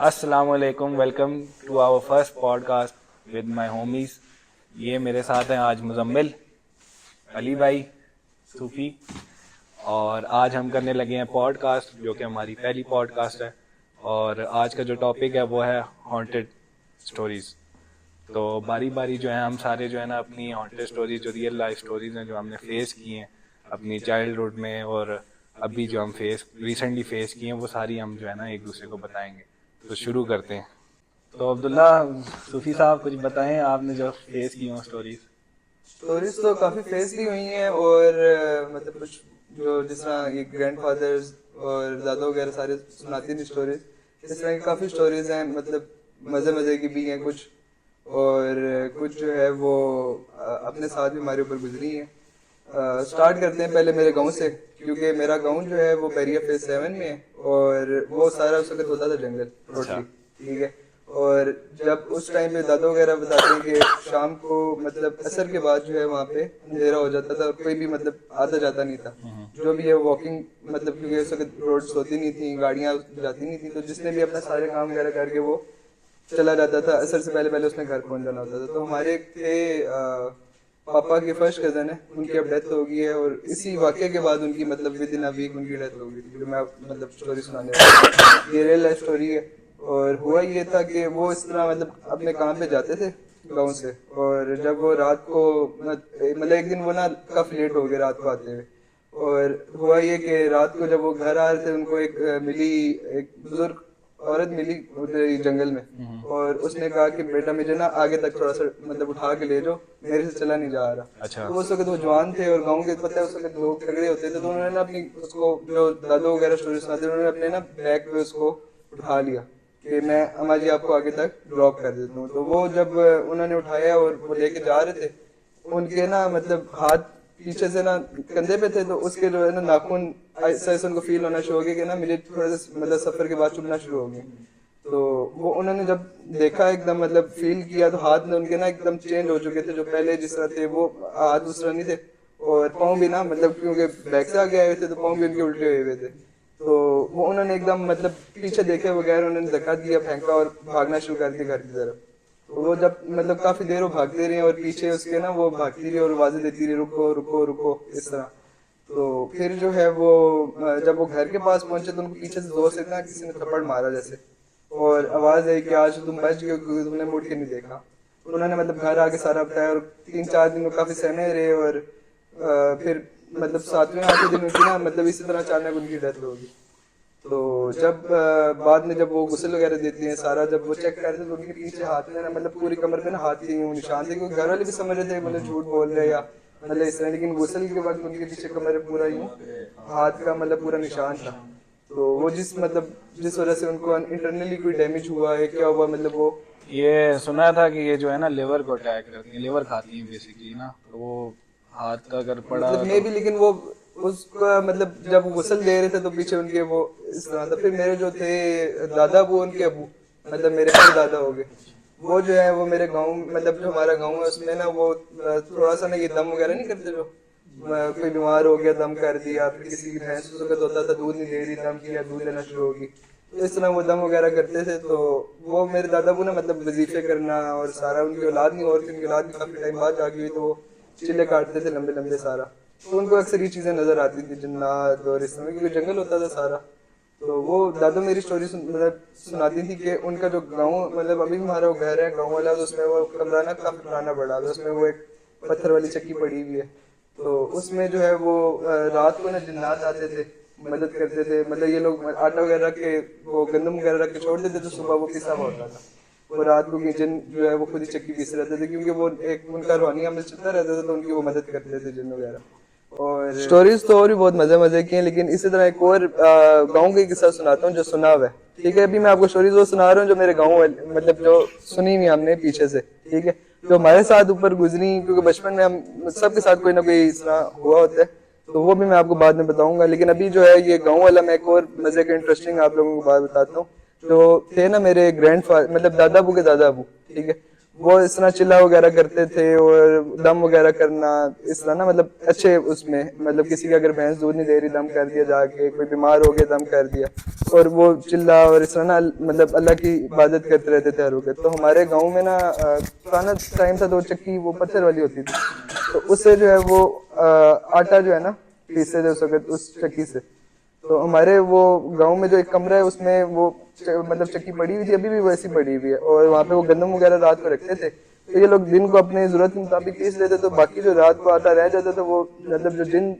अस्सलामुअलैकुम, welcome to our first podcast with my homies. ये मेरे साथ हैं आज मुजम्मिल, अली भाई, सूफी। और आज हम करने लगे हैं पॉडकास्ट, जो कि हमारी पहली पॉडकास्ट है। और आज का जो टॉपिक है वो है हॉन्टेड स्टोरीज। तो बारी बारी जो है हम सारे जो है ना अपनी हॉन्टेड स्टोरीज, जो रियल लाइफ स्टोरीज हैं, जो हमने फेस की हैं अपनी चाइल्डहुड में और अभी जो हम रिसेंटली फेस किए हैं, वो सारी हम जो है ना एक दूसरे को बताएंगे। तो शुरू करते हैं। तो अब्दुल्ला, सूफी साहब, कुछ बताएं आपने जो फेस की हो स्टोरीज। स्टोरीज तो काफी फेस भी हुई हैं और मतलब कुछ जो जिस तरह ये ग्रैंडफादर्स और दादा वगैरह सारे सुनाती थी स्टोरीज। इस तरह की काफी स्टोरीज हैं, मतलब मजे मजे की भी हैं कुछ, और कुछ जो है वो अपने साथ भी हमारे ऊपर गुजरी हैं। स्टार्ट करते हैं पहले मेरे गांव से, क्योंकि मेरा गांव जो है वो बैरिया फेज 7 में है और वो सारा उस वक्त होता था जंगल टोटली। ठीक है। और जब उस टाइम पे दादा वगैरह बताते हैं कि शाम को मतलब असर के बाद जो है वहाँ पे अंधेरा हो जाता था और कोई भी मतलब आता जाता नहीं था। जो भी है वॉकिंग, मतलब क्योंकि उस वक्त रोड्स होती नहीं थी, गाड़ियाँ जाती नहीं थी, तो जिसने भी अपना सारे काम वगैरह करके वो चला जाता था, असर से पहले पहले उसने घर पहुंच जाना होता था। तो हमारे एक थे पापा के फर्स्ट कजन है, उनकी अब डेथ हो गई है और इसी वाक्य के बाद उनकी मतलब विद इन अ वीक उनकी डेथ हो गई थी, जो मैं मतलब स्टोरी सुनाने वाला हूँ। ये रियल लाइफ स्टोरी है। और हुआ ये था कि वो इस तरह मतलब अपने काम पे जाते थे गाँव से, और जब वो रात को मतलब एक दिन वो ना काफी लेट हो गए रात को आते हुए। और हुआ ये कि रात को जब वो घर आ रहे थे, उनको एक मिली, एक बुजुर्ग औरत मिली उधर ही जंगल में, और उसने कहा कि बेटा मुझे ना आगे तक थोड़ा सा मतलब उठा के ले जाओ, मेरे से चला नहीं जा रहा। अच्छा। तो उस वक्त वो जवान थे और गांव के पता है उस वक्त लोग तगड़े होते थे, तो उन्होंने ना अपनी उसको, जो दादू वगैरह स्टोरी सुनाते थे, उन्होंने अपने ना बैग पे उसको उठा लिया कि मैं अम्मा जी आपको आगे तक ड्रॉप कर देता हूँ। तो वो जब उन्होंने उठाया और वो लेके जा रहे थे, उनके ना मतलब हाथ पीछे से ना कंधे पे थे, तो उसके जो है ना नाखून ऐसा ऐसा उनको फील होना शुरू हो गया कि ना मुझे थोड़ा सा मतलब सफर के बाद चुभना शुरू हो गया। तो वो उन्होंने जब देखा एकदम मतलब फील किया, तो हाथ में उनके ना एकदम चेंज हो चुके थे, जो पहले जिस तरह थे वो हाथ दूसरा नहीं थे, और पाँव भी ना मतलब क्योंकि बैक से आगे आए हुए थे तो पाँव भी उनके उल्टे हुए हुए थे। तो वो उन्होंने एकदम मतलब पीछे देखे बगैर उन्होंने धक्का दिया, फेंका और भागना शुरू कर दिया घर की तरफ। तो वो जब मतलब काफी देर वो भागते रहे और पीछे उसके ना वो भागती रही और आवाजें देती रही, रुको रुको रुको, इस तरह। तो फिर जो है वो जब वो घर के पास पहुंचे तो उनको पीछे से जोर से ना किसी ने थप्पड़ मारा जैसे, और आवाज आई कि आज तुम बच गए क्योंकि तुमने मुड़ के नहीं देखा। तो उन्होंने मतलब घर आके सारा बताया और 3-4 दिन वो काफी सहमे रहे, और फिर मतलब 7वें 8वें दिन उनकी ना मतलब इसी तरह अचानक उनकी डेथ होगी। तो जब बाद में जब वो गुस्ल वगैरह देती हैं सारा, जब वो चेक करते तो उनके पीछे हाथ में ना मतलब पूरी कमर पे ना हाथ के यूं निशान थे, क्योंकि घर वाले भी समझ रहे थे मतलब झूठ बोल रहे हैं या मतलब इस तरह, लेकिन गुस्ल के वक्त उनके पीछे कमर पे पूरा यूं हाथ का मतलब पूरा निशान था। तो वो जिस वजह से उनको इंटरनली कोई डैमेज हुआ है, क्या हुआ मतलब वो ये सुना था कि ये जो है ना लिवर को अटैक करती है, लिवर खाती है बेसिकली ना, तो वो हाथ का अगर पड़ा मतलब मे तो। भी, लेकिन वो उसका मतलब जब वो गुस्ल दे रहे थे तो पीछे उनके वो इस तरह था। फिर मेरे जो थे दादा, वो उनके अबू, मतलब मेरे बड़े दादा हो गए, वो जो है वो मेरे गांव, मतलब जो हमारा गांव है उसमें ना वो थोड़ा सा ना ये दम वगैरह नहीं करते, जो कोई बीमार हो गया दम कर दिया, फिर किसी की भैंस उस वक्त होता था दूध नहीं दे रही, दम किया दूध देना शुरू होगी, तो इस तरह वो दम वगैरह करते थे। तो वो मेरे दादा को ना मतलब वजीफे करना और सारा, उनकी औलाद नहीं और उनकी औलाद भी काफी टाइम बाद जागी हुई, तो वो चिल्ले काटते थे लंबे लंबे सारा। तो उनको अक्सर ये चीजें नजर आती थी, जिन्नात और इस तरह, क्योंकि जंगल होता था सारा। तो वो दादू मेरी स्टोरी मतलब सुनाती थी कि उनका जो गांव, मतलब अभी भी हमारा वो घर है गांव वाला, तो उसमें वो कमरा ना काफी पुराना पड़ा था, उसमें वो एक पत्थर वाली चक्की पड़ी हुई है। तो उसमें जो है वो रात को ना जिन्नात आते थे, मदद करते थे, मतलब ये लोग आटा वगैरह रख के, वो गंदम वगैरह रख के छोड़ देते, तो सुबह वो पिसा हुआ होता था। वो रात को जिन जो है वो खुद ही चक्की पीस रहते थे, क्योंकि वो एक उनका रूहानी अमल चलता रहता था, तो उनकी वो मदद करते थे जिन वगैरह। और स्टोरीज तो और भी बहुत मजे मजे की हैं, लेकिन इसी तरह एक और गाँव का किस्सा सुनाता हूँ जो सुना हुआ है। ठीक है, अभी मैं आपको स्टोरीज वो सुना रहा हूँ जो मेरे गाँव मतलब जो सुनी हुई हमने पीछे से। ठीक है, जो हमारे साथ ऊपर गुजरी, क्योंकि बचपन में हम सबके साथ कोई ना कोई इस तरह हुआ होता है, तो वो भी मैं आपको बाद में बताऊंगा। लेकिन अभी जो है ये गाँव वाला मैं एक और मजे का इंटरेस्टिंग आप लोगों को बात बताता हूँ। जो थे ना मेरे ग्रैंड फादर, मतलब दादा अबू के दादा अबू, ठीक है, वो इस तरह चिल्ला वगैरह करते थे और दम वगैरह करना इस तरह ना, मतलब अच्छे उसमें, मतलब किसी की अगर भैंस दूध नहीं दे रही दम कर दिया, जाके कोई बीमार हो गया दम कर दिया, और वो चिल्ला और इस तरह ना मतलब अल्लाह की इबादत करते रहते थे हर वक्त। तो हमारे गांव में ना पुराना टाइम था तो चक्की वो पत्थर वाली होती थी, तो उससे जो है वो आटा जो है ना पीसते थे उस वक्त उस चक्की से। तो हमारे वो गांव में जो एक कमरा है उसमें वो मतलब चक्की पड़ी हुई थी, अभी भी वैसी पड़ी हुई है, और वहाँ पे वो गंदम वगैरह रात को रखते थे। तो ये लोग दिन को अपने जरूरत के मुताबिक पीस लेते, तो बाकी जो रात को आटा रह जाता था वो मतलब जो जिन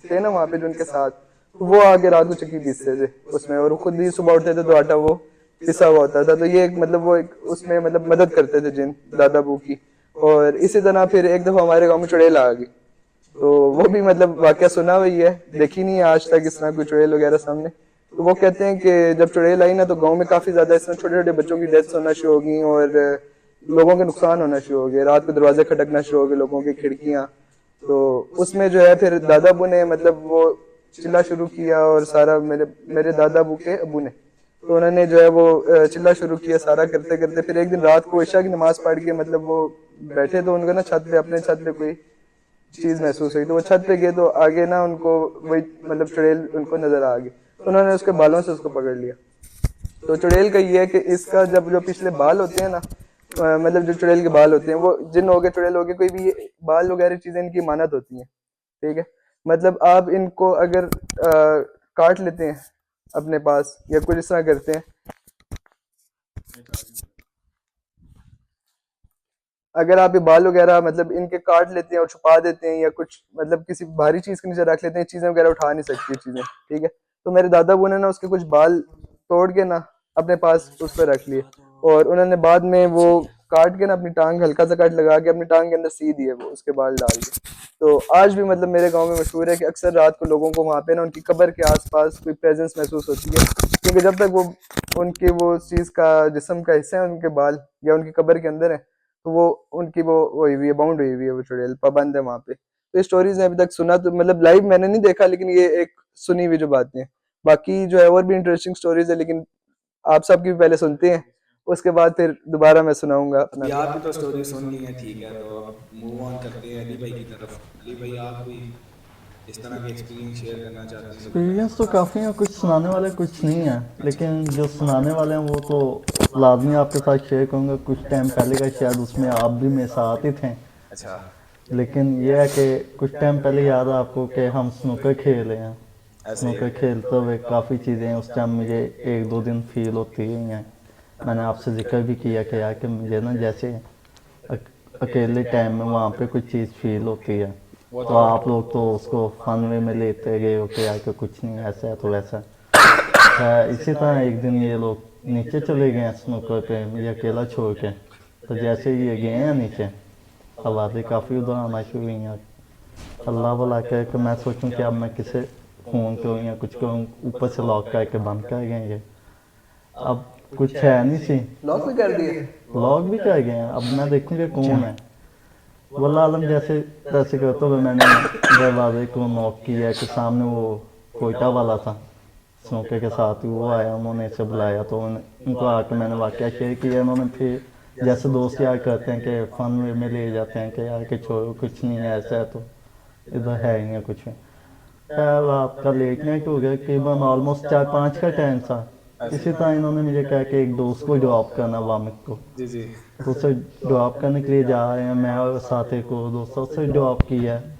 थे ना वहाँ पे जो उनके साथ, तो वो आगे रात को चक्की पीसते थे उसमें, और खुद ही सुबह उठते थे तो आटा वो पिसा हुआ होता था। तो ये एक मतलब वो एक उसमें मतलब मदद करते थे जिन दादा बू की। और इसी तरह फिर एक दफा हमारे गाँव में चुड़ैल आ गई, तो वो भी मतलब वाकया सुना हुई है, देखी नहीं है आज तक इस तरह कोई चुड़ैल वगैरह सामने। तो वो कहते हैं कि जब चुड़ैल आई ना तो गांव में काफी ज्यादा इस तरह छोटे छोटे बच्चों की डेथ्स होना शुरू हो गई, और लोगों के नुकसान होना शुरू हो गए, रात को दरवाजे खटकना शुरू हो गए लोगों की खिड़कियां। तो उसमें जो है फिर दादा अबू ने मतलब वो चिल्ला शुरू किया, और सारा मेरे मेरे दादा अबू के अबू ने, तो उन्होंने जो है वो चिल्ला शुरू किया सारा करते करते। फिर एक दिन रात को ईशा की नमाज पढ़ के मतलब वो बैठे, तो उनको ना छत पे अपने छत पे कोई चीज महसूस हुई, तो वो छत पे गए तो आगे ना उनको वही मतलब चुड़ैल उनको नजर आ गई, तो उन्होंने उसके बालों से उसको पकड़ लिया। तो चुड़ैल का ये है कि इसका जब जो पिछले बाल होते हैं ना मतलब जो चुड़ैल के बाल होते हैं वो जिन हो गए चुड़ैल हो गए कोई भी, ये बाल वगैरह चीजें इनकी मानत होती हैं, ठीक है। मतलब आप इनको अगर काट लेते हैं अपने पास या कुछ इस तरह करते हैं, अगर आप ये बाल वगैरह मतलब इनके काट लेते हैं और छुपा देते हैं या कुछ मतलब किसी भारी चीज के नीचे रख लेते हैं, चीजें वगैरह उठा नहीं सकती चीजें, ठीक है। तो मेरे दादा वो ने ना उसके कुछ बाल तोड़ के ना अपने पास उस पर रख लिए, और उन्होंने बाद में वो काट के ना अपनी टांग हल्का सा कट लगा के अपनी टांग के अंदर सी दिए वो उसके बाल डाल के। तो आज भी मतलब मेरे गांव में मशहूर है कि अक्सर रात को लोगों को वहाँ पे ना उनकी कब्र के आसपास कोई प्रेजेंस महसूस होती है, क्योंकि जब तक वो उनकी वो चीज़ का जिस्म का हिस्सा है उनके बाल या उनकी कब्र के अंदर है, तो वो उनकी वो हुई हुई है, बाउंड हुई हुई है, वो चुड़ैल पाबंद है वहाँ पे। तो ये स्टोरीज अभी तक सुना, तो मतलब लाइव मैंने नहीं देखा, लेकिन ये एक सुनी हुई जो बातें हैं। बाकी जो है और भी इंटरेस्टिंग स्टोरीज है, लेकिन आप सबकी भी पहले सुनते हैं, उसके बाद फिर दोबारा मैं सुनाऊंगा अपना अभी भी। आपकी तो स्टोरी सुन ली है, ठीक है, तो अब मूव ऑन करते हैं अली भाई की तरफ। अली भाई, आप कोई इस तरह के एक्सपीरियंस शेयर करना चाहते हैं तो बताएं। एक्सपीरियंस तो काफ़ी है, कुछ सुनाने वाले कुछ नहीं है, लेकिन जो सुनाने वाले हैं वो तो लाजमी आपके साथ शेयर करूँगा। कुछ टाइम पहले का शायद उसमें आप भी मेरे साथ ही थे, अच्छा। लेकिन ये है कि कुछ टाइम पहले याद है आपको कि हम स्नूकर खेले हैं। ऐसे स्नूकर खेलते हुए काफ़ी चीज़ें उस टाइम मुझे एक दो दिन फील होती ही हैं। मैंने आपसे जिक्र भी किया कि यार कि मुझे ना जैसे अकेले टाइम में वहाँ पे कुछ चीज़ फील होती है, तो आप लोग तो उसको फन वे में लेते गए हो कि यार कि कुछ नहीं ऐसा है तो वैसा है। इसी तरह एक दिन ये लोग नीचे चले गए हैं स्नूकर पे मुझे अकेला छोड़ के। तो जैसे ये गए हैं नीचे, आवाज़ें काफ़ी उधर आना शुरू हुई हैं। अल्लाह भला कह के मैं सोचूं कि अब मैं किसे फ़ोन करूँ या कुछ करूँ, ऊपर से लॉक करके बंद कर गए ये। अब कुछ है नहीं सी, लॉक भी कर दिए? लॉक भी कर गए हैं। अब मैं देखूँ कि कौन है। वल्लाह आलम जैसे तैसे करते हुए मैंने दरवाजे को नॉक किया कि सामने वो कोयटा वाला था स्नूकर के साथ ही, वो आया, उन्होंने इसे बुलाया, तो उनको आके मैंने वाकया शेयर किया। उन्होंने फिर जैसे दोस्त यार करते हैं कि फ़न वे में ले जाते हैं कि यार कि छोड़ो कुछ नहीं है ऐसा है, तो इधर है ही नहीं कुछ। खैर आपका लेट नाइट हो गया, करीबन ऑलमोस्ट 4-5 का टाइम था। इसी तरह इन्होंने मुझे कहा कि एक दोस्त को ड्रॉप करना वामिक को, जी जी। तो उसे ड्रॉप करने के लिए जा रहे हैं। मैं और साथ एक और दोस्त उसे ड्रॉप किया है।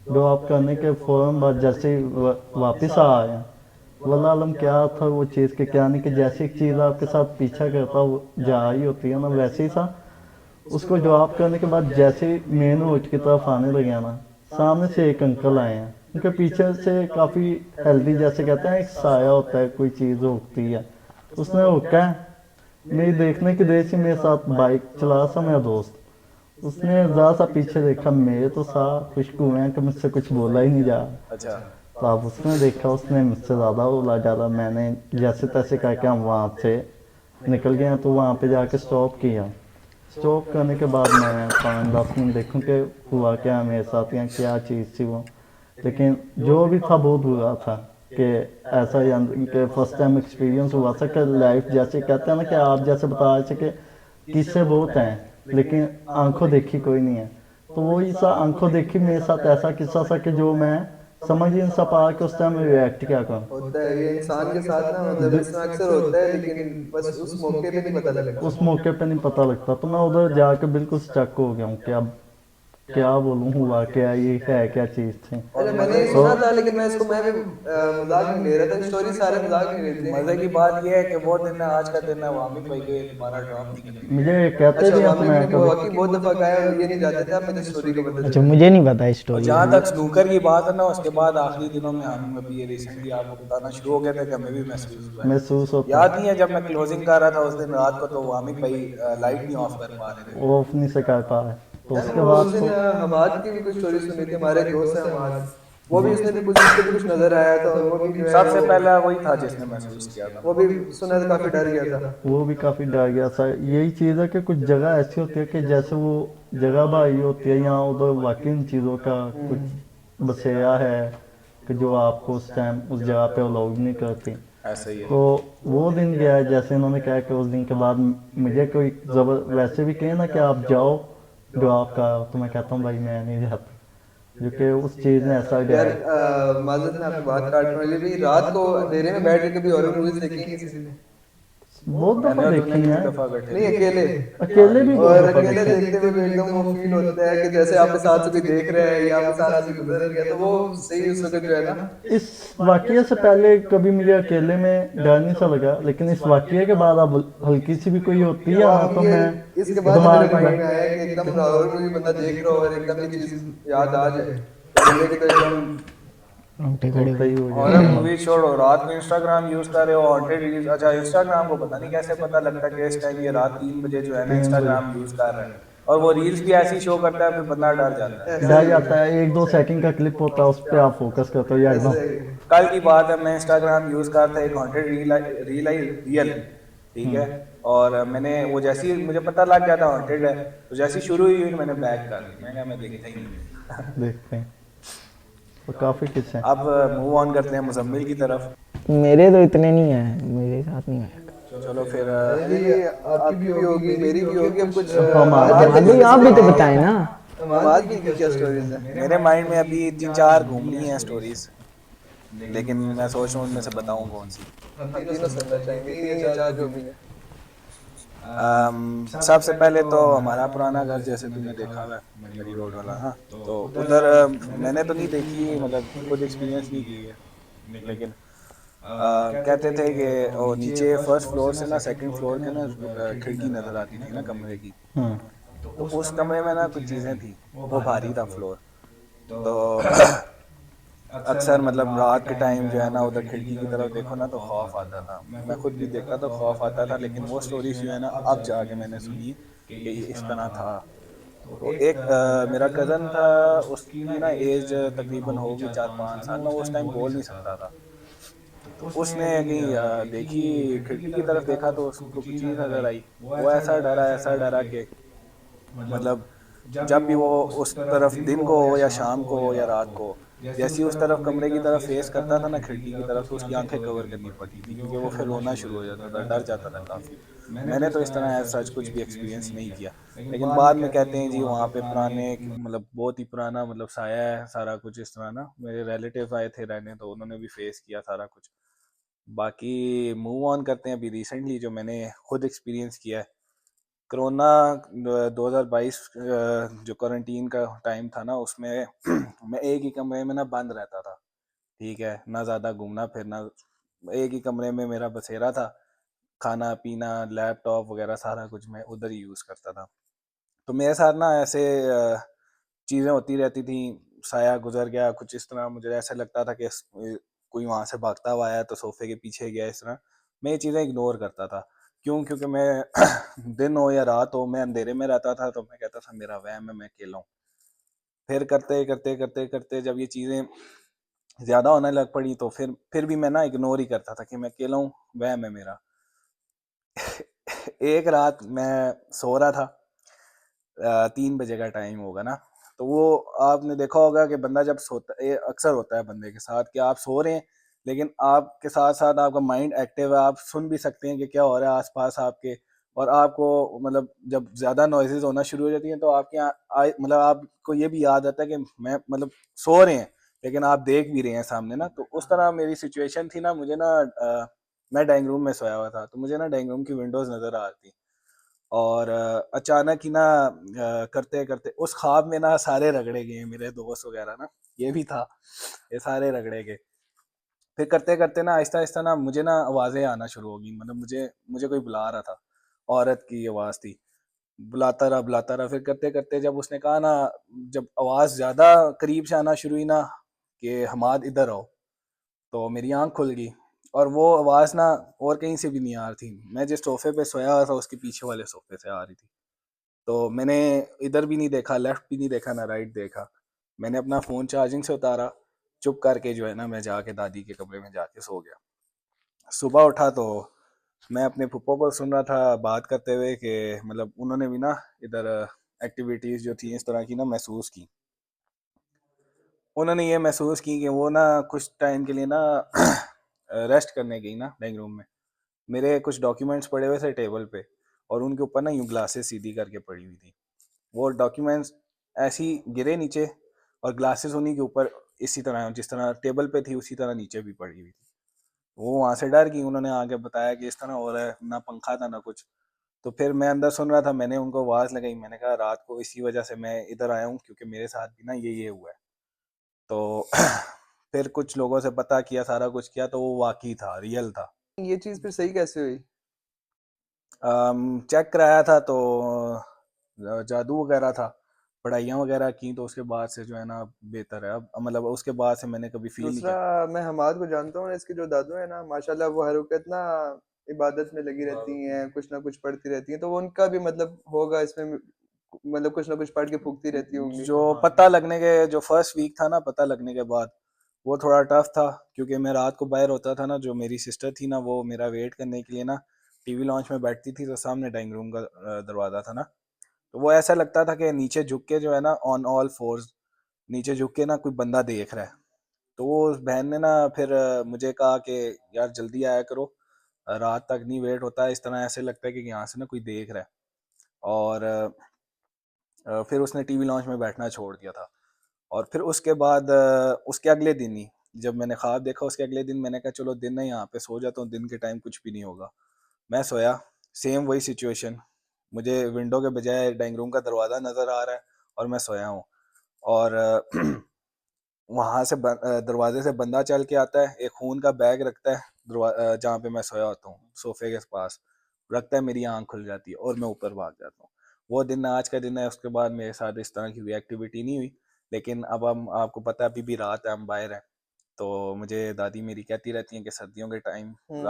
ड्रॉप करने के फ़ौरन बाद जैसे ही वापस आ रहे हैं, वल्लाह आलम क्या था वो चीज़ के क्या नहीं कि जैसे एक चीज़ आपके साथ पीछा करता जा रही होती है ना, वैसे ही था। उसको ड्रॉप करने के बाद जैसे ही मेन रोड की तरफ आने लगे ना, सामने से एक अंकल आए हैं। उनके पीछे से काफ़ी हेल्दी जैसे कहते हैं एक साया होता है, कोई चीज़ उगती है, उसने रोका है। मेरी देखने की देर से मेरे साथ बाइक चला रहा था मेरा दोस्त, उसने ज़रा सा पीछे देखा, मेरे तो साथ खुशबू हैं कि मुझसे कुछ बोला ही नहीं जा रहा। अच्छा। तो अब उसने देखा, उसने मुझसे ज़्यादा बोला ज़्यादा। मैंने जैसे तैसे करके हम वहाँ से निकल गए, तो वहाँ पे जाके स्टॉप किया। स्टॉप करने के बाद मैं 5-10 मिनट देखूँ कि हुआ क्या मेरे साथ या क्या चीज़ थी वो। लेकिन जो भी था बहुत बुरा था कि ऐसा कि फर्स्ट टाइम एक्सपीरियंस हुआ था कि लाइफ जैसे कहते हैं ना कि आप जैसे बता रहे थे कि किस्से बहुत हैं लेकिन आंखों देखी कोई नहीं है। तो वही सा आंखों देखी मेरे साथ ऐसा किस्सा था कि जो मैं समझ ही नहीं सा पाया कि उस टाइम रिएक्ट क्या करूँ। होता है ये इंसान के साथ ना, मतलब इसमें अक्सर होता है, लेकिन बस उस मौके पे नहीं पता लगता। उस मौके पे नहीं पता लगता, तो मैं उधर जाके बिल्कुल स्टक हो गया हूँ कि अब क्या बोलूँ, हुआ क्या, ये है क्या चीज़ थी। अरे मैंने ये तो सुना था, लेकिन मैं इसको मैं भी मजाक नहीं ले रहा था, स्टोरी सारे मजाक नहीं लेते मजे की बात यह है कि वो दिन है, आज का दिन है, वामिक भाई के दोबारा ड्रॉप नहीं करने मुझे देंगे। कहते अच्छा, भी हैं तो वामिक मैं ने कभी वाकई बहुत दफा कहा है, और ये नहीं चाहते थे आप मुझे स्टोरी का बता अच्छा, दें। मुझे नहीं पता और स्टोरी जहाँ है। तक स्नूकर की बात है ना, उसके बाद आखिरी दिनों में हम अभी ये रिसेंटली आपको बताना शुरू हो गया था कि हमें भी महसूस हुआ है। महसूस होता याद है। नहीं है जब मैं क्लोजिंग कर रहा था उस दिन रात को, तो वामिक भाई लाइट नहीं ऑफ कर पा रहे थे। वो ऑफ नहीं से कर पा रहे, तो यार उसके वो बाद उस दिन तो हमाद की भी कुछ स्टोरी सुनी थी, हमारे एक दोस्त है हमाद, वो भी उसने भी कुछ, उसको भी कुछ नजर आया था, और वो भी जो है सबसे वो पहला वही था जिसने महसूस किया था। वो भी सुना था, काफी डर गया था। वो भी काफ़ी डर गया था। यही चीज़ है कि कुछ जगह ऐसी होती है कि जैसे वो जगह भाई होती है यहाँ उधर वाकई इन चीज़ों का कुछ बसेरा है कि जो आपको उस टाइम उस जगह पे अलाउड नहीं करती। ऐसा ही है। तो वो दिन गया है, जैसे इन्होंने कहा कि उस दिन के बाद मुझे कोई जबर वैसे भी कहे ना कि आप जाओ ड्रॉप का, तो मैं कहता हूँ भाई मैं नहीं जाता, जो कि उस चीज़ ने ऐसा गया यार है। माजरत, मैं आपकी बात काट रहा हूँ, ये भी रात को अंधेरे में बैठ के कभी हॉरर मूवीज देखी हैं किसी ने? बहुत दफ़ा मैंने और तूने देखी कितनी हैं, दफा बैठे नहीं, थे। अकेले। अकेले भी बहुत और दफ़ा अकेले देखे हैं। देखते हुए भी एकदम वो फील होता है कि जैसे आपके साथ से कोई देख रहा है या आपके साथ से गुजर गया, तो वो सही उस वक्त जो है ना। इस वाक़ये से पहले कभी मुझे अकेले में डर नहीं सा लगा, लेकिन इस वाक़ये के बाद अब हल्की सी भी कोई होती है अब यहाँ तो ये मैं इसके बाद ना मेरे दिमाग माइंड में में आया कि एकदम हॉरर मूवी बंदा देख रहा हो और एकदम ये चीज याद आ जाए, तो बंदे की तो एकदम रोंगटे खड़े रोते हुए। ही हो हॉरर जाए। मूवी छोड़ो, रात को इंस्टाग्राम यूज कर रहे हो, हॉन्टेड रील्स। अच्छा, इंस्टाग्राम को पता नहीं कैसे पता लगता है कि इस टाइम ये रात 3 बजे जो है ना 3 बजे इंस्टाग्राम यूज कर रहा है, और वो रील्स भी ऐसी शो करता है, फिर बंदा डर जाता है। ऐसे डर ही जाता है, है, 1-2 सेकंड का क्लिप होता है, उस पर आप फोकस करते हो या ऐसे एकदम। ही है। कल की बात है, मैं इंस्टाग्राम यूज कर था, एक haunted reel reel I real, ठीक है। और मैंने वो जैसी मुझे पता लग गया था हॉन्टेड है, तो जैसी शुरू हुई मैंने बैक कर दी, मैं कहा मैं देखता ही नहीं। देखते हैं तो काफ़ी किस्से हैं। अब मूव ऑन करते हैं मुजम्मिल की तरफ। मेरे तो इतने नहीं है, मेरे साथ नहीं है। चलो फिर मेरी भी, आपकी भी होगी, मेरी भी होगी। अब कुछ हमारा हमाद अभी आप भी तो बताए ना। हमाद की क्या स्टोरीज है? मेरे माइंड में अभी 3-4 घूम रही हैं स्टोरीज, लेकिन मैं सोच रहा हूँ उनमें से बताऊँ कौन सी। हम तीनों सुनना चाहेंगे, 3 या 4 जो भी है। सबसे पहले तो हमारा पुराना घर, जैसे तुमने देखा हुआ है, मरी रोड वाला। हाँ, तो उधर मैंने तो नहीं देखी, मतलब खुद एक्सपीरियंस नहीं की है, लेकिन कहते थे कि वो नीचे फर्स्ट फ्लोर से ना सेकंड फ्लोर के ना खिड़की नजर आती थी ना कमरे की। हम्म। तो उस कमरे में ना कुछ चीजें थी, वो भारी था फ्लोर। तो अक्सर मतलब रात के टाइम जो है ना उधर खिड़की की तरफ देखो ना तो खौफ आता था, मैं खुद भी देखता तो खौफ आता था, लेकिन वो स्टोरीज जो है ना अब जाके मैंने सुनी कि ये इस तरह था। तो एक मेरा कज़न था, उसकी ना एज तकरीबन होगी 4-5 साल, मैं वो उस टाइम बोल नहीं सकता था। तो उसने कहीं देखी, खिड़की की तरफ देखा तो उसको कुछ चीज़ नज़र आई। वो ऐसा डरा कि मतलब जब भी वो उस तरफ दिन को हो या शाम को हो या रात को, जैसे ही उस तरफ कमरे की तरफ फेस करता था ना खिड़की की तरफ, तो उसकी आंखें कवर करनी पड़ती थी, क्योंकि वो फिर रोना शुरू हो जाता था, डर जाता था काफ़ी। मैंने तो इस तरह सच कुछ भी एक्सपीरियंस नहीं किया, लेकिन बाद में कहते हैं जी वहाँ पे पुराने मतलब बहुत ही पुराना मतलब साया है सारा कुछ इस तरह ना। मेरे रिलेटिव आए थे रहने, तो उन्होंने भी फेस किया सारा कुछ। बाकी मूव ऑन करते हैं अभी रिसेंटली जो मैंने खुद एक्सपीरियंस किया है। कोरोना 2022 जो क्वारंटीन का टाइम था ना, उसमें मैं एक ही कमरे में ना बंद रहता था, ठीक है ना, ज़्यादा घूमना फिरना, एक ही कमरे में मेरा बसेरा था। खाना पीना लैपटॉप वगैरह सारा कुछ मैं उधर ही यूज़ करता था। तो मेरे साथ ना ऐसे चीज़ें होती रहती थी, साया गुजर गया कुछ इस तरह, मुझे ऐसा लगता था कि कोई वहाँ से भागता हुआ आया तो सोफे के पीछे गया, इस तरह मैं ये चीज़ें इग्नोर करता था। क्यों? क्योंकि मैं दिन हो या रात हो, मैं अंधेरे में रहता था, तो मैं कहता था मेरा वहम है, मैं अकेला हूँ। फिर करते करते करते करते जब ये चीज़ें ज़्यादा होने लग पड़ी, तो फिर भी मैं ना इग्नोर ही करता था कि मैं अकेला हूँ, वहम है मेरा। एक रात मैं सो रहा था, 3 बजे का टाइम होगा ना, तो वो आपने देखा होगा कि बंदा जब सोता है, अक्सर होता है बंदे के साथ कि आप सो रहे हैं, लेकिन आपके साथ साथ आपका माइंड एक्टिव है, आप सुन भी सकते हैं कि क्या हो रहा है आसपास आपके, और आपको मतलब जब ज़्यादा नॉइजेज होना शुरू हो जाती हैं तो आपके मतलब आपको ये भी याद आता है कि मैं मतलब सो रहे हैं लेकिन आप देख भी रहे हैं सामने ना, तो उस तरह मेरी सिचुएशन थी ना। मुझे ना मैं डाइनिंग रूम में सोया हुआ था, तो मुझे ना डाइनिंग रूम की विंडोज़ नज़र आ रही थी। और अचानक ही ना करते करते उस ख्वाब में ना सारे रगड़े गए मेरे दोस्त वगैरह ना, ये भी था, ये सारे रगड़े गए। फिर करते करते ना आहिस्ता आहिस्ता ना मुझे ना आवाज़ें आना शुरू हो गई, मतलब मुझे मुझे कोई बुला रहा था, औरत की आवाज़ थी। बुलाता रहा, फिर करते करते जब उसने कहा ना, जब आवाज़ ज़्यादा करीब से आना शुरू हुई ना कि हमाद इधर आओ, तो मेरी आंख खुल गई। और वो आवाज़ ना और कहीं से भी नहीं आ रही थी, मैं जिस सोफे पे सोया हुआ था उसके पीछे वाले सोफे से आ रही थी। तो मैंने इधर भी नहीं देखा, लेफ्ट भी नहीं देखा, ना राइट देखा। मैंने अपना फ़ोन चार्जिंग से उतारा, चुप करके जो है ना मैं जाके दादी के कमरे में जाके सो गया। सुबह उठा तो मैं अपने फूफो को सुन रहा था बात करते हुए कि मतलब उन्होंने भी ना इधर एक्टिविटीज़ जो थी इस तरह की ना महसूस की। उन्होंने ये महसूस की कि वो ना कुछ टाइम के लिए ना रेस्ट करने गई ना डाइनिंग रूम में। मेरे कुछ डॉक्यूमेंट्स पड़े हुए थे टेबल पे, और उनके ऊपर ना यूँ ग्लासेस सीधी करके पड़ी हुई थी। वो डॉक्यूमेंट्स ऐसी गिरे नीचे, और ग्लासेस उन्हीं के ऊपर इसी तरह जिस तरह टेबल पे थी उसी तरह नीचे भी पड़ी हुई थी। वो वहाँ से डर गई, उन्होंने आके बताया कि इस तरह हो रहा है, ना पंखा था ना कुछ। तो फिर मैं अंदर सुन रहा था, मैंने उनको आवाज़ लगाई, मैंने कहा रात को इसी वजह से मैं इधर आया हूँ क्योंकि मेरे साथ भी ना ये हुआ है। तो फिर कुछ लोगों से पता किया, सारा कुछ किया, तो वो वाकई था, रियल था। ये चीज फिर सही कैसे हुई? चेक कराया था तो जादू वगैरह था, पढ़ाइयाँ वगैरह की, तो उसके बाद से जो है ना बेहतर है अब, मतलब उसके बाद से मैंने कभी फील नहीं दूसरा, किया। मैं हमाद को जानता हूँ, इसके जो दादू है ना, माशाल्लाह वो हर वक्त ना इबादत में लगी रहती हैं, कुछ ना कुछ पढ़ती रहती हैं, तो वो उनका भी मतलब होगा इसमें, मतलब कुछ ना कुछ पढ़ के फूकती रहती होंगी। जो पता लगने के जो फर्स्ट वीक था ना, पता लगने के बाद वो थोड़ा टफ था, क्योंकि मैं रात को बाहर होता था ना, जो मेरी सिस्टर थी ना वो मेरा वेट करने के लिए ना टीवी लॉन्च में बैठती थी, तो सामने डाइनिंग रूम का दरवाज़ा था ना, तो वो ऐसा लगता था कि नीचे झुक के जो है ना ऑन ऑल फोर्स नीचे झुक के ना कोई बंदा देख रहा है। तो वो उस बहन ने ना फिर मुझे कहा कि यार जल्दी आया करो, रात तक नहीं वेट होता, इस तरह ऐसे लगता है कि यहाँ से ना कोई देख रहा है। और फिर उसने टीवी लॉन्च में बैठना छोड़ दिया था। और फिर उसके बाद उसके अगले दिन ही जब मैंने ख्वाब देखा, उसके अगले दिन मैंने कहा चलो दिन है यहाँ पे सो जाता हूँ, दिन के टाइम कुछ भी नहीं होगा। मैं सोया, सेम वही सिचुएशन, मुझे विंडो के बजाय डाइनिंग रूम का दरवाज़ा नज़र आ रहा है, और मैं सोया हूँ। और वहाँ से दरवाजे से बंदा चल के आता है, एक खून का बैग रखता है जहाँ पे मैं सोया होता हूँ सोफे के पास, रखता है, मेरी आंख खुल जाती है और मैं ऊपर भाग जाता हूँ। वो दिन आज का दिन है, उसके बाद मेरे साथ इस तरह की कोई एक्टिविटी नहीं हुई। लेकिन अब हम आपको पता है अभी भी रात है, हम बाहर हैं, तो मुझे दादी मेरी कहती रहती हैं कि सर्दियों के टाइम हम्म।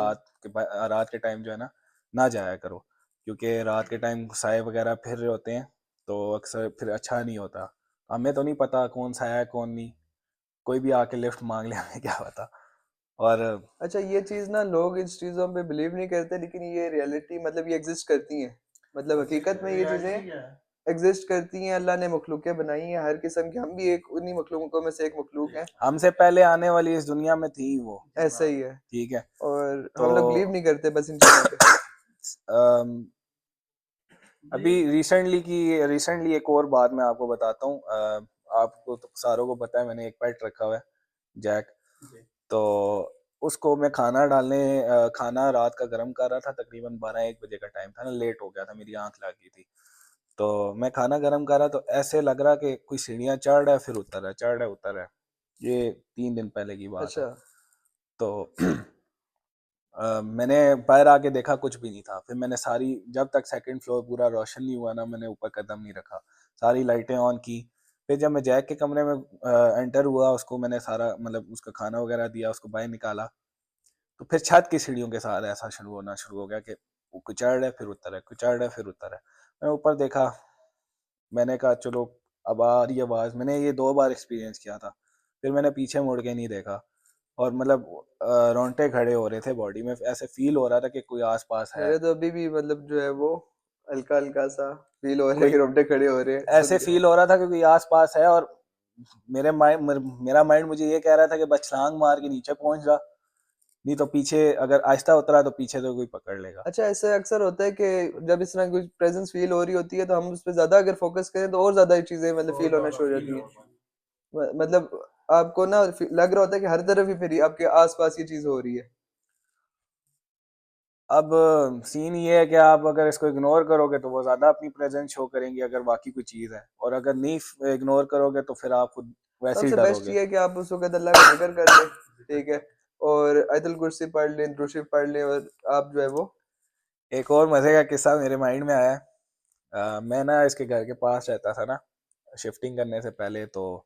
रात के टाइम जो है ना जाया करो, क्योंकि रात के टाइम साए वगैरह फिर रहे होते हैं, तो अक्सर फिर अच्छा नहीं होता। हमें तो नहीं पता कौन साया है कौन नहीं, कोई भी आके लिफ्ट मांग ले, हमें क्या पता। और अच्छा, ये चीज ना लोग इस चीजों पे बिलीव नहीं करते, लेकिन ये रियलिटी मतलब ये एग्जिस्ट करती हैं, मतलब हकीकत में ये चीजें एग्जिस्ट करती हैं। अल्लाह ने मखलूकें बनाई हैं हर किस्म की, हम भी एक उन्हीं मखलूकों में से एक मखलूक हैं। हमसे पहले आने वाली इस दुनिया में थी वो, ऐसा ही है। ठीक है। और तो हम लोग बिलीव नहीं करते बस इन चीजों पे। अम, अभी रिसेंटली एक और बात मैं आपको बताता हूँ। आपको तो सारों को पता है मैंने एक पेट रखा हुआ है, जैक। तो उसको मैं खाना रात का गर्म कर रहा था, तकरीबन 12-1 बजे का टाइम था ना, लेट हो गया था, मेरी आंख लग गई थी। तो मैं खाना गर्म कर रहा, तो ऐसे लग रहा कि कोई सीढ़ियाँ चढ़ रहा है फिर उतर रहा है, चढ़ रहा है उतर रहा है। ये 3 दिन पहले की बात है। अच्छा। तो मैंने बाहर आके देखा, कुछ भी नहीं था। फिर मैंने जब तक सेकंड फ्लोर पूरा रोशन नहीं हुआ ना, मैंने ऊपर कदम नहीं रखा, सारी लाइटें ऑन की। फिर जब मैं जैक के कमरे में एंटर हुआ, उसको मैंने सारा मतलब उसका खाना वगैरह दिया, उसको बाहर निकाला, तो फिर छत की सीढ़ियों के साथ ऐसा शुरू हो गया कि वो कुचड़ है फिर उतर है, कुचड़ है फिर उतर है। मैं ऊपर देखा, मैंने कहा चलो अब आ रही आवाज़, मैंने ये 2 बार एक्सपीरियंस किया था। फिर मैंने पीछे मुड़ के नहीं देखा, और मतलब रोंगटे खड़े हो रहे थे बॉडी में, ऐसे फील हो रहा था कि कोई आसपास है। मेरे तो अभी भी मतलब जो है वो हल्का हल्का सा फील हो रहा है कोई कि रोंगटे खड़े हो रहे हैं सुन ऐसे के। फील हो रहा था कि कोई आसपास है, और मेरा माइंड मुझे ये कह रहा था कि बस छलांग मार के नीचे पहुंच जा, नहीं तो पीछे अगर आहिस्ता उतरा तो पीछे तो कोई पकड़ लेगा। अच्छा, ऐसे अक्सर होता है कि जब इस तरह कुछ प्रेजेंस फील हो रही होती है तो हम उस पर ज्यादा अगर फोकस करें तो और ज्यादा ये चीजें मतलब फील होना शुरू हो जाती है। मतलब आपको ना लग रहा होता है कि हर तरफ ही फिर आपके आसपास ये चीज हो रही है। अब सीन ये है कि आप अगर इसको इग्नोर करोगे तो वो ज्यादा अपनी प्रेजेंस शो करेंगी अगर बाकी कोई चीज है, और अगर नहीं इग्नोर करोगे तो फिर आप खुद वैसे ही सबसे बेस्ट डरोगे। ये है कि आप उस वक्त अल्लाह का जिक्र कर लें, ठीक है, और आयतुल कुर्सी पढ़ लें, दुरूद शरीफ पढ़ लें, और आप जो है वो एक और मजे का किस्सा मेरे माइंड में आया। मैं ना इसके घर के पास रहता था ना शिफ्टिंग करने से पहले, तो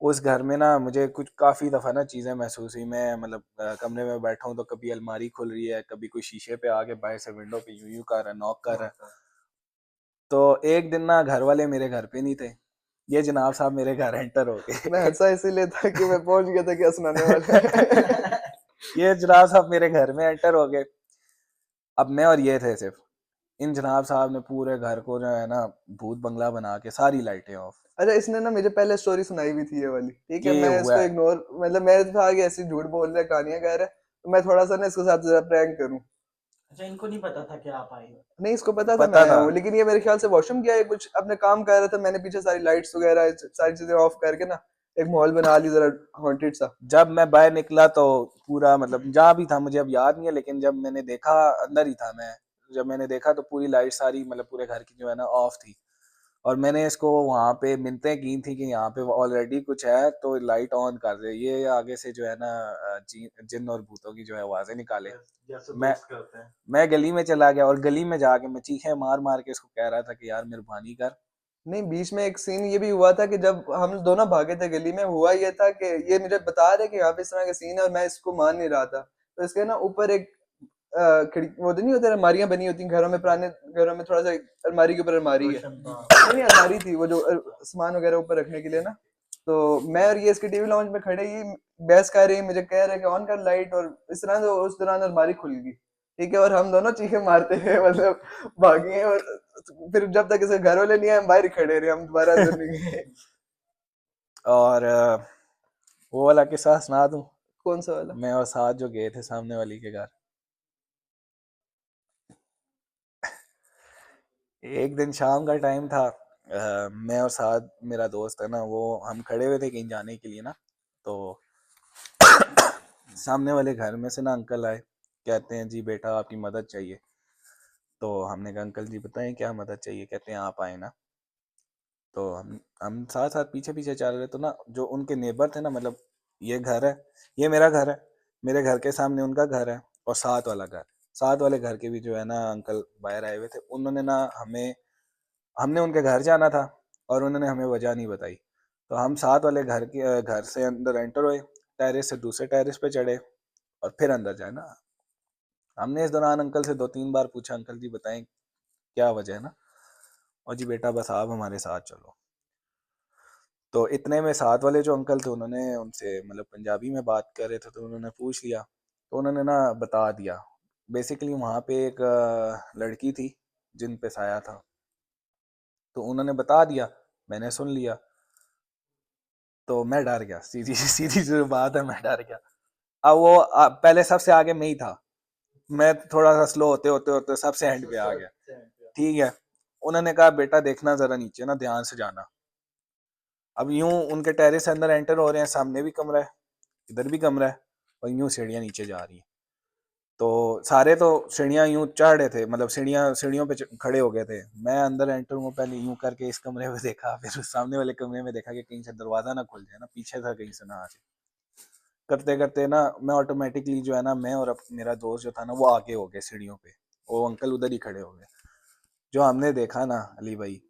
उस घर में ना मुझे कुछ काफ़ी दफ़ा ना चीज़ें महसूस हुई। मैं मतलब कमरे में बैठा हूँ तो कभी अलमारी खुल रही है, कभी कोई शीशे पे आके बाहर से विंडो पे यूं यूं कर रहा है, नॉक कर रहा है। तो एक दिन ना घर वाले मेरे घर पे नहीं थे, ये जनाब साहब मेरे घर एंटर हो मैं गए। हंसा इसीलिए था कि मैं पहुंच गया था क्या सुनाने वाला है। ये जनाब साहब मेरे घर में एंटर हो गए। अब मैं और ये थे सिर्फ। इन जनाब साहब ने पूरे घर को जो है ना भूत बंगला बना के सारी लाइटें ऑफ। अच्छा, इसने ना मुझे पहले स्टोरी सुनाई भी थी ये वाली, ठीक है, ये मैं हुआ इसको है इग्नोर मतलब मैं था कि ऐसे झूठ बोल रहा है, कहानियां कह रहा है, तो मैं थोड़ा सा ना इसके साथ जरा प्रैंक करूं। अच्छा, इनको नहीं पता था कि आप आए हो? नहीं, इसको पता था मैं पता आया था। हूँ, लेकिन ये मेरे ख्याल से वॉशरूम गया है, कुछ अपने काम कर रहा था, मैंने पीछे सारी लाइट्स वगैरह सारी चीजें ऑफ करके ना एक माहौल बना ली जरा हॉन्टेड सा। जब मैं बाहर निकला तो पूरा मतलब जहाँ भी था मुझे अब याद नहीं है, लेकिन जब मैंने देखा अंदर ही था मैं। जब मैंने देखा तो पूरी लाइट सारी मतलब पूरे घर की जो है ना ऑफ थी, और मैंने इसको वहां पे मिन्नतें की थी कि यहाँ पे ऑलरेडी कुछ है तो लाइट ऑन कर दे, ये आगे से जो है ना जिन और भूतों की जो है आवाजें निकाले। जैसे मैं दोस्त करते हैं। मैं गली में चला गया और गली में जाके मैं चीखें मार मार के इसको कह रहा था कि यार मेहरबानी कर। नहीं, बीच में एक सीन ये भी हुआ था कि जब हम दोनों भागे थे गली में, हुआ ये था कि ये मुझे बता रहे कि यहाँ पे इस तरह का सीन है और मैं इसको मान नहीं रहा था। तो इसके ना ऊपर एक खिड़की, वो तो नहीं होता, अलमारियां बनी होती हैं घरों में, पुराने घरों में थोड़ा सा अलमारी के ऊपर अलमारी है, नहीं नहीं अलमारी थी वो जो सामान वगैरह ऊपर रखने के लिए ना। तो मैं और ये इसके टीवी लॉन्च में खड़े ही बहस कर रही, मुझे कह रहे कि ऑन कर लाइट, और इस तरह से उस दौरान अलमारी खुल गई, ठीक है, और हम दोनों चीखें मारते हुए मतलब भागे, और फिर जब तक इसे घर वाले नहीं आए हम बाहर ही खड़े रहे, हम दोबारा अंदर नहीं गए। और वो वाला किस्सा सुना दूं। कौन सा वाला? मैं और साथ जो गए थे सामने वाली के घर, एक दिन शाम का टाइम था। मैं और साथ मेरा दोस्त है ना, वो हम खड़े हुए थे कहीं जाने के लिए ना, तो सामने वाले घर में से ना अंकल आए, कहते हैं जी बेटा आपकी मदद चाहिए। तो हमने कहा अंकल जी बताएं क्या मदद चाहिए, कहते हैं आप आए ना। तो हम साथ साथ पीछे पीछे चल रहे, तो ना जो उनके नेबर थे ना, मतलब ये घर है, ये मेरा घर है, मेरे घर के सामने उनका घर है, और साथ वाला घर, साथ वाले घर के भी जो है ना अंकल बाहर आए हुए थे। उन्होंने ना हमने उनके घर जाना था और उन्होंने हमें वजह नहीं बताई। तो हम साथ वाले घर से अंदर एंटर हुए, टेरेस से दूसरे टेरेस पे चढ़े और फिर अंदर जाए ना। हमने इस दौरान अंकल से 2-3 बार पूछा अंकल जी बताएं क्या वजह है ना, और जी बेटा बस आप हमारे साथ चलो। तो इतने में साथ वाले जो अंकल थे उन्होंने उनसे मतलब पंजाबी में बात कर रहे थे, तो उन्होंने पूछ लिया, तो उन्होंने ना बता दिया। बेसिकली वहाँ पे एक लड़की थी जिन पे साया था, तो उन्होंने बता दिया, मैंने सुन लिया। तो मैं डर गया, सीधी सीधी सी बात है, मैं डर गया। अब वो पहले सबसे आगे मैं ही था, मैं थोड़ा सा स्लो होते होते होते सबसे एंड पे आ गया, ठीक है। उन्होंने कहा बेटा देखना जरा नीचे ना, ध्यान से जाना। अब यूं उनके टेरेस से अंदर एंटर हो रहे हैं, सामने भी कमरा है, इधर भी कमरा है, और यूं सीढ़ियाँ नीचे जा रही हैं। तो सारे तो सीढ़ियाँ यूं चढ़ रहे थे, मतलब सीढ़ियों पे खड़े हो गए थे। मैं अंदर एंटर हुआ, पहले यूं करके इस कमरे में देखा, फिर उस सामने वाले कमरे में देखा कि कहीं से दरवाजा ना खुल जाए ना, पीछे था कहीं से ना आ जाए। करते करते ना मैं ऑटोमेटिकली जो है ना, मैं और मेरा दोस्त जो था ना वो आगे हो गए सीढ़ियों पे, वो अंकल उधर ही खड़े हो गए। जो हमने देखा ना अली भाई,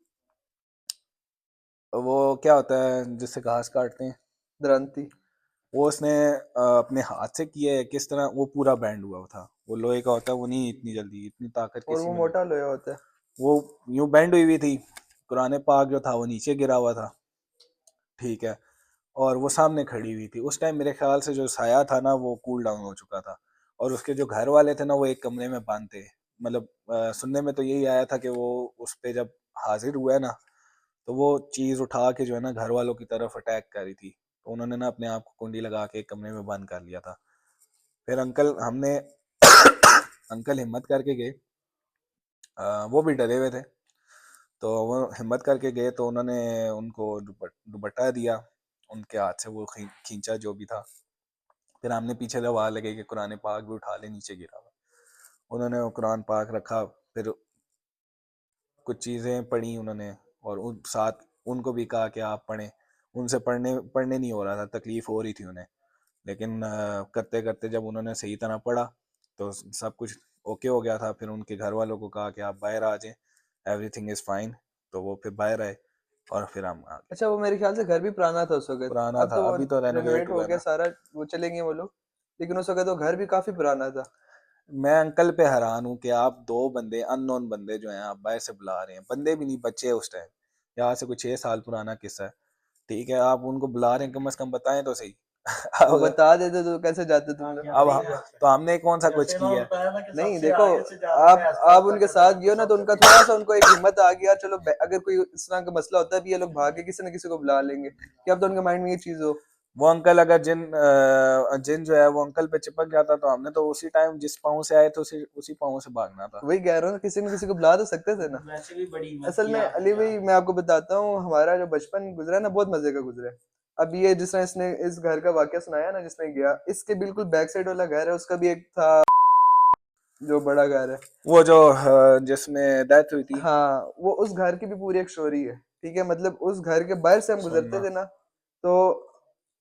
वो क्या होता है जिससे घास काटते हैं, द्रांति। वो उसने अपने हाथ से किया है, किस तरह वो पूरा बैंड हुआ था। वो लोहे का होता है, वो नहीं इतनी जल्दी, इतनी ताकत और किसी वो में नहीं। मोटा लोया होता है। वो यूं बैंड हुई हुई थी, कुरान पाक जो था वो नीचे गिरा हुआ था, ठीक है। और वो सामने खड़ी हुई थी। उस टाइम मेरे ख्याल से जो साया था ना वो कूल डाउन हो चुका था, और उसके जो घर वाले थे ना वो एक कमरे में बंद थे। मतलब सुनने में तो यही आया था कि वो उस पे जब हाजिर हुआ है ना, तो वो चीज़ उठा के जो है ना घर वालों की तरफ अटैक कर रही थी, तो उन्होंने ना अपने आप को कुंडी लगा के एक कमरे में बंद कर लिया था। फिर अंकल हमने अंकल हिम्मत करके गए, वो भी डरे हुए थे, तो वो हिम्मत करके गए तो उन्होंने उनको दुपट्टा दिया, उनके हाथ से वो खींचा जो भी था। फिर हमने पीछे दबा लगे कि कुरान पाक भी उठा ले, नीचे गिरा हुआ। उन्होंने वो कुरान पाक रखा, फिर कुछ चीज़ें पढ़ी उन्होंने, और उन साथ उनको भी कहा कि आप पढ़ें। उनसे पढ़ने पढ़ने नहीं हो रहा था, तकलीफ़ हो रही थी उन्हें, लेकिन करते करते जब उन्होंने सही तरह पढ़ा तो सब कुछ ओके हो गया था। फिर उनके घर वालों को कहा कि आप बाहर आ जाएं, एवरीथिंग इज़ फाइन, तो वो फिर बाहर आए और फिर हम आ गए। अच्छा, वो मेरे ख्याल से घर भी पुराना था उस वक्त, पुराना अब था, तो वो अभी तो रेनोवेट रेनोवेट हो हुआ गया ना। सारा, वो चले गए वो लोग, लेकिन उस वक्त तो घर भी काफी पुराना था। मैं अंकल पे हैरान हूँ कि आप दो बंदे, अननोन बंदे जो हैं, आप बाहर से बुला रहे हैं, बंदे भी नहीं, बच्चे हैं उस टाइम, यहाँ से कुछ 6 साल पुराना किस्सा है, ठीक है, आप उनको बुला रहे हैं, कम से कम बताएं तो सही। वो अब बता देते तो कैसे जाते तुम लोग? अब तो हमने कौन सा कुछ किया है? नहीं देखो, आप उनके साथ गए हो ना, तो उनका थोड़ा सा उनको एक हिम्मत आ गया, चलो अगर कोई इस तरह का मसला होता है भी, ये लोग भाग के किसी न किसी को बुला लेंगे, कि अब तो उनके माइंड में ये चीज हो। वो अंकल अगर जिन जो है वो अंकल पे चिपक जाता तो हमने तो उसी टाइम जिस पाँव से आए थे उसी पाँव से भागना था। वही कह रहा हूँ, किसी न किसी को बुला तो सकते थे ना। असल में अली भाई, मैं आपको बताता हूँ, हमारा जो बचपन गुजरा है ना, बहुत मजे का गुजरा है। अब ये जिस तरह इसने इस घर का वाकया सुनाया ना, जिसमें गया, इसके बिल्कुल बैक साइड वाला घर है, उसका भी एक था जो बड़ा घर है। वो जो जिसमें डेथ हुई थी। हाँ, वो उस घर की भी पूरी एक स्टोरी है, ठीक है। मतलब उस घर के बाहर से हम गुजरते सुनना। थे ना, तो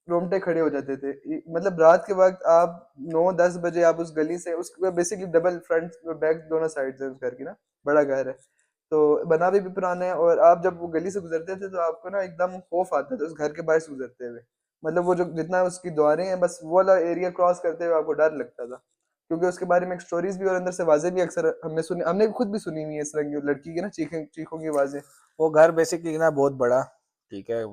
रोंगटे खड़े हो जाते थे। मतलब रात के वक्त आप 9-10 बजे आप उस गली से, उस बेसिकली डबल फ्रंट बैक दोनों साइड से उस घर की ना, बड़ा घर है, तो बना भी पुराना है। और आप जब वो गली से गुजरते थे तो आपको ना एकदम खौफ आता था उस घर के बाहर से गुजरते हुए। मतलब वो जो जितना उसकी द्वारें हैं, बस वो वाला एरिया क्रॉस करते हुए आपको डर लगता था, क्योंकि उसके बारे में एक स्टोरीज भी और अंदर से आवाजें भी अक्सर हमने सुनी, हमने खुद भी सुनी हुई है इस तरह की लड़की की ना, चीखों की आवाजें। वो घर बेसिकली ना बहुत बड़ा, ठीक है,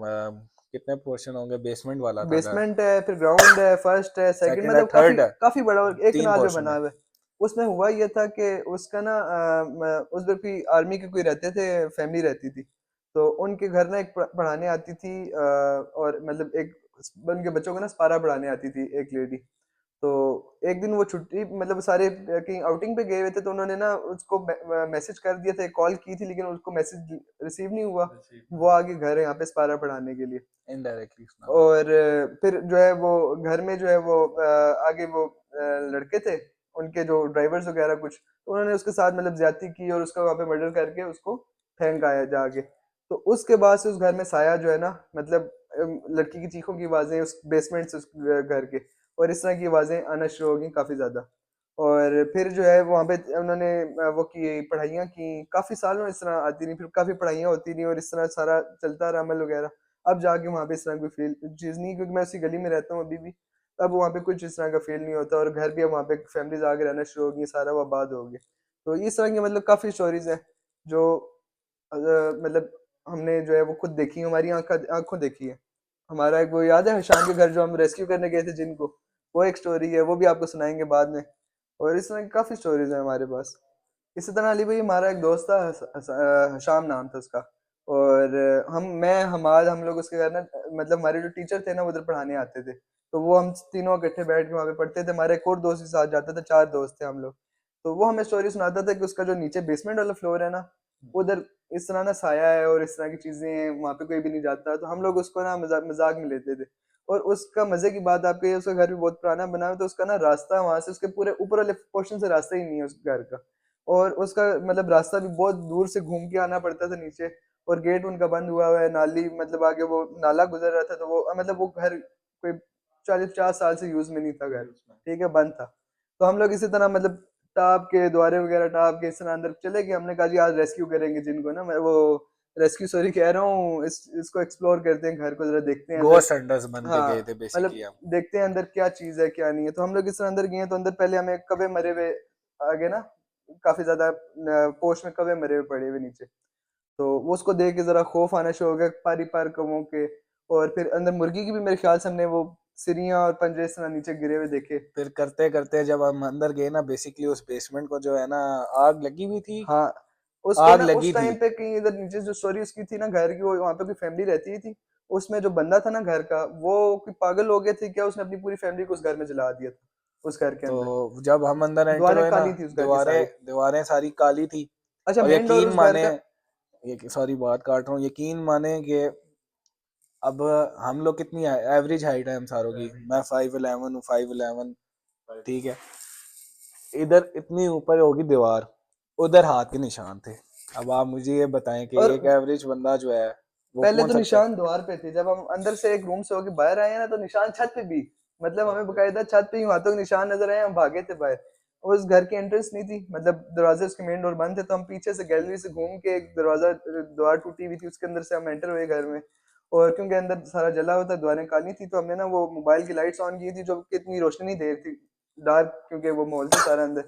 कितने पोर्शन होंगे, बेसमेंट वाला था घर, बेसमेंट है, फिर ग्राउंड है, फर्स्ट है, सेकंड, सेकंड है, मतलब काफी थर्ड है, काफी बड़ा, और एक 3 कनाल पे पोर्शन बना है। हुआ है। उसमें हुआ ये था कि उसका ना उस वक्त भी आर्मी के कोई रहते थे, फैमिली रहती थी, तो उनके घर ना एक पढ़ाने आती थी, और मतलब एक उनके बच्चों को ना स्पारा पढ़ाने आती थी एक लेडी। तो एक दिन वो छुट्टी, मतलब सारे कहीं आउटिंग पे गए हुए थे, तो उन्होंने ना उसको मैसेज कर दिया था, कॉल की थी, लेकिन उसको मैसेज रिसीव नहीं हुआ। वो आगे घर है यहाँ पे स्पारा पढ़ाने के लिए। इनडायरेक्टली सुना। और फिर जो है वो घर में जो है वो आगे वो लड़के थे, उनके जो ड्राइवर्स वगैरह कुछ, तो उन्होंने उसके साथ मतलब ज्यादती की और उसका वहाँ पे मर्डर करके उसको फेंक आया जाके। तो उसके बाद से उस घर में साया जो है ना, मतलब लड़की की चीखों की आवाजें उस बेसमेंट से उस घर के, और इस तरह की आवाजें आना शुरू हो गई काफी ज्यादा। और फिर जो है वहाँ पे उन्होंने वो की पढ़ाइयाँ की, काफी सालों इस तरह आती रही, फिर काफी पढ़ाइयाँ होती रही, और इस तरह सारा चलता रहा अमल वगैरह। अब जाके वहाँ पे इस तरह कोई फील चीज़ नहीं, क्योंकि मैं उसी गली में रहता हूँ अभी भी। अब वहाँ पे कुछ इस तरह का फील नहीं होता, और घर भी अब वहाँ पे फैमिलीज आके रहना शुरू हो गई, सारा वो आबाद हो गया। तो इस तरह की मतलब काफ़ी स्टोरीज हैं जो मतलब हमने जो है वो खुद देखी, हमारी आंखों देखी है। हमारा एक वो याद है शाम के घर जो हम रेस्क्यू करने गए थे जिनको, वो एक स्टोरी है, वो भी आपको सुनाएंगे बाद में। और इस तरह की काफ़ी स्टोरीज हैं हमारे पास। इसी तरह अली भाई, हमारा एक दोस्त था, हशाम नाम था उसका। और हम लोग उसके घर ना, मतलब हमारे जो टीचर थे ना, वो उधर पढ़ाने आते थे, तो वो हम तीनों इकट्ठे बैठ के वहाँ पे पढ़ते थे। हमारे एक और दोस्त भी साथ जाता था, 4 दोस्त थे हम लोग। तो वो हमें स्टोरी सुनाता था कि उसका जो नीचे बेसमेंट वाला फ्लोर है ना, उधर इस तरह ना साया है और इस तरह की चीजें हैं, वहाँ पे कोई भी नहीं जाता। तो हम लोग उसको ना मजाक मजाक में लेते थे। और उसका मजे की बात आपको ये, उसका घर भी बहुत पुराना बना हुआ है, तो उसका ना रास्ता वहां से, उसके पूरे ऊपर वाले पोर्शन से रास्ता ही नहीं है उस घर का। और उसका मतलब रास्ता भी बहुत दूर से घूम के आना पड़ता था नीचे। और गेट उनका बंद हुआ है, नाली मतलब आगे वो नाला गुजर रहा था, तो वो मतलब वो घर कोई 40-50 साल से यूज में नहीं था घर, ठीक है, बंद था। तो हम लोग इसी तरह मतलब टाप के द्वारे वगैरह टाप के इस तरह अंदर चले गए। हमने कहा जी आज रेस्क्यू करेंगे जिनको ना, मैं वो रेस्क्यू सॉरी कह रहा हूँ, इसको एक्सप्लोर करते हैं, घर को जरा देखते हैं अंदर। गोस्ट हंटर्स बन के हाँ, गए थे मतलब बेसिकली हम। देखते हैं अंदर क्या चीज है क्या नहीं है। तो हम लोग इस तरह अंदर गए, तो अंदर पहले हमें कबे मरे हुए आगे ना, काफी ज्यादा पोस्ट में कबे मरे हुए पड़े हुए नीचे। तो वो उसको देख के जरा खौफ आना शुरू हो गया, पारी पार कमों के। और फिर अंदर मुर्गी की भी मेरे ख्याल से हमने वो सिरियां और पंजे इस तरह नीचे गिरे हुए देखे। फिर करते करते जब हम अंदर गए ना, बेसिकली उस बेसमेंट को जो है ना, आग लगी हुई थी। हाँ, उसको आग ना लगी उस थी। टाइम पे कहीं इधर नीचे जो स्टोरी उसकी थी ना घर की, वो वहाँ पे कोई फैमिली रहती ही थी। उसमें जो बंदा था ना घर का, वो कोई पागल हो गए थे क्या, उसने अपनी पूरी फैमिली को उस घर में जला दिया था। उस घर के अंदर। तो जब हम अंदर एंटर दीवारें हुए ना, काली थी उस घर की दीवारें सारी। दीवारें सारी काली थी। अच्छा, और मेन डोर यकीन उस घर माने, का। ये सॉरी बात काट रहा हूँ, यकीन माने कि अब हम लोग कितनी एवरेज हाइट है हम सारों की, मैं 5'11" हूँ, 5'11", ठीक है। इधर इतनी ऊपर होगी दीवार, उधर हाथ के निशान थे। अब आप मुझे ये बताएं कि और एक एवरेज बंदा जो है वो पहले कौन तो सकता है। निशान द्वार पे थे, जब हम अंदर से एक रूम से होके बाहर आए ना तो निशान छत पे भी, मतलब हमें बकायदा छत पे ही हाथों के निशान नजर आए, हम भागे थे बाहर। उस घर की एंट्रेंस नहीं थी, मतलब दरवाजे उसके मेन डोर बंद थे, तो हम पीछे से गैलरी से घूम के एक दरवाजा, द्वार टूटी हुई थी उसके अंदर से हम एंटर हुए घर में। और क्योंकि अंदर सारा जला हुआ था, द्वारें काली थी, तो हमने ना वो मोबाइल की लाइट्स ऑन की थी जो कि इतनी रोशनी नहीं दे रही थी, डार्क, क्योंकि वो मॉल था सारा अंदर।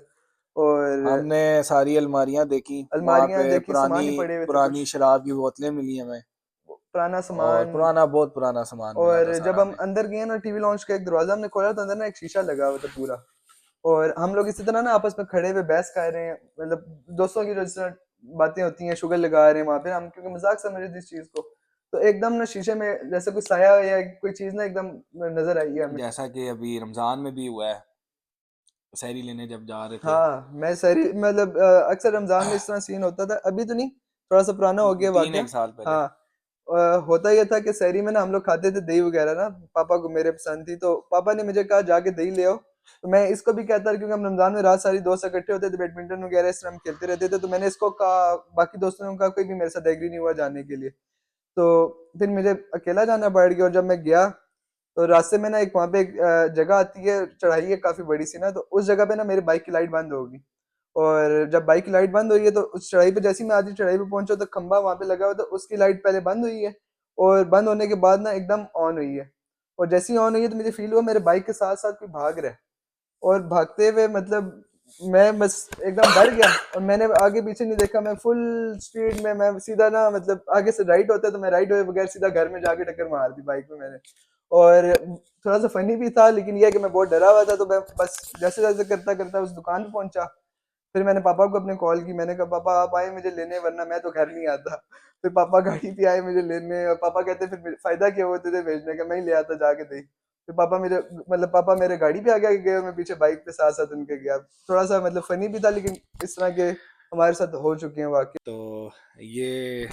और हमने सारी अलमारियां देखी, वहां अलमारियां पे देखी, पुरानी सामान ही पड़े हुए थे पुरानी कुछ, शराब की बोतलें मिली हमें, पुराना और सामान। पुराना, बहुत पुराना सामान मिला था और जब सारा हम हमें। अंदर गए ना, टीवी लॉन्च का एक दरवाजा हमने खोला तो अंदर ना एक शीशा लगा हुआ था पूरा। और हम लोग इसी तरह ना आपस में खड़े हुए बहस कर रहे हैं, मतलब दोस्तों की जो जिस तरह बातें होती हैं, शुगर लगा रहे हैं वहां पे हम, क्योंकि मजाक समझ रहे थे इस चीज को। तो एकदम ना शीशे में जैसे कोई साया या कोई चीज ना एकदम नजर आई है हमें। जैसा कि अभी रमजान में भी हुआ है, सहरी लेने जब जा रहे थे, हाँ, मैं सही मतलब अक्सर रमजान में इस तरह सीन होता था, अभी तो नहीं, थोड़ा सा पुराना हो गया तीन वाकया। एक साल पहले। हाँ, होता यह था कि सहरी में ना हम लोग खाते थे दही वगैरह ना, पापा को मेरे पसंद थी, तो पापा ने मुझे कहा जाके दही ले आओ। तो मैं इसको भी कहता था, क्योंकि हम रमजान में रात सारी दोस्त इकट्ठे होते थे, बैडमिंटन वगैरह इस तरह हम खेलते रहते थे, तो मैंने इसको कहा, बाकी दोस्तों ने कहा, कोई भी मेरे साथ एग्री नहीं हुआ जाने के लिए। तो फिर मुझे अकेला जाना पड़ गया, और जब मैं गया तो रास्ते में ना एक वहाँ पे एक जगह आती है, चढ़ाई है काफी बड़ी सी ना, तो उस जगह पे ना मेरी बाइक की लाइट बंद होगी। और जब बाइक की लाइट बंद हुई है तो उस चढ़ाई पे, जैसे ही मैं आधी चढ़ाई पे पहुंचा तो खंबा वहां पे लगा हुआ था, उसकी लाइट पहले बंद हुई है, और बंद होने के बाद ना एकदम ऑन हुई है। और जैसे ही ऑन हुई है तो मुझे फील हुआ मेरे बाइक के साथ साथ कोई भाग रहा है। और भागते हुए मतलब मैं बस एकदम डर गया, और मैंने आगे पीछे नहीं देखा, मैं फुल स्पीड में, मैं सीधा ना, मतलब आगे से राइट होता है तो मैं राइट हुए बगैर सीधा घर में जाके टक्कर मार दी बाइक में मैंने। और थोड़ा सा फनी भी था, लेकिन यह है कि मैं बहुत डरा हुआ था, तो मैं बस जैसे जैसे करता करता उस दुकान पे पहुंचा। फिर मैंने पापा को अपने कॉल की, मैंने कहा पापा आप आए मुझे लेने, वरना मैं तो घर नहीं आता। फिर पापा गाड़ी पे आए मुझे लेने, और पापा कहते फिर फायदा क्या हुआ तुझे भेजने का, मैं ही ले आता जाके दे। फिर पापा मेरे, मतलब पापा मेरे गाड़ी पे आगे गए, और मैं पीछे बाइक पे साथ साथ उनके गया। थोड़ा सा मतलब फनी भी था, लेकिन इस तरह के हमारे साथ हो चुके हैं वाकई। तो ये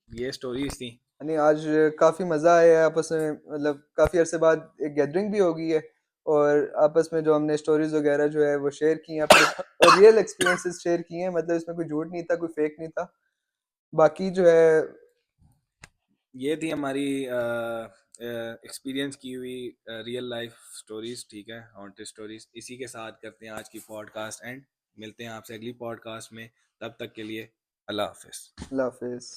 ये स्टोरीज थी। यानी आज काफी मजा आया है आपस में, मतलब काफी अरसे बाद एक गैदरिंग भी हो गई है, और आपस में जो हमने स्टोरीज वगैरह जो है वो शेयर की हैं अपने, और रियल एक्सपीरियंसेस शेयर किए हैं, मतलब इसमें कोई झूठ नहीं था, कोई फेक नहीं था। बाकी जो है, ये थी हमारी एक्सपीरियंस की हुई रियल लाइफ स्टोरीज, ठीक है, हॉन्टेड स्टोरीज। इसी के साथ करते हैं आज की पॉडकास्ट एंड, मिलते हैं आपसे अगली पॉडकास्ट में, तब तक के लिए अल्लाह हाफिज़। अल्लाह हाफिज।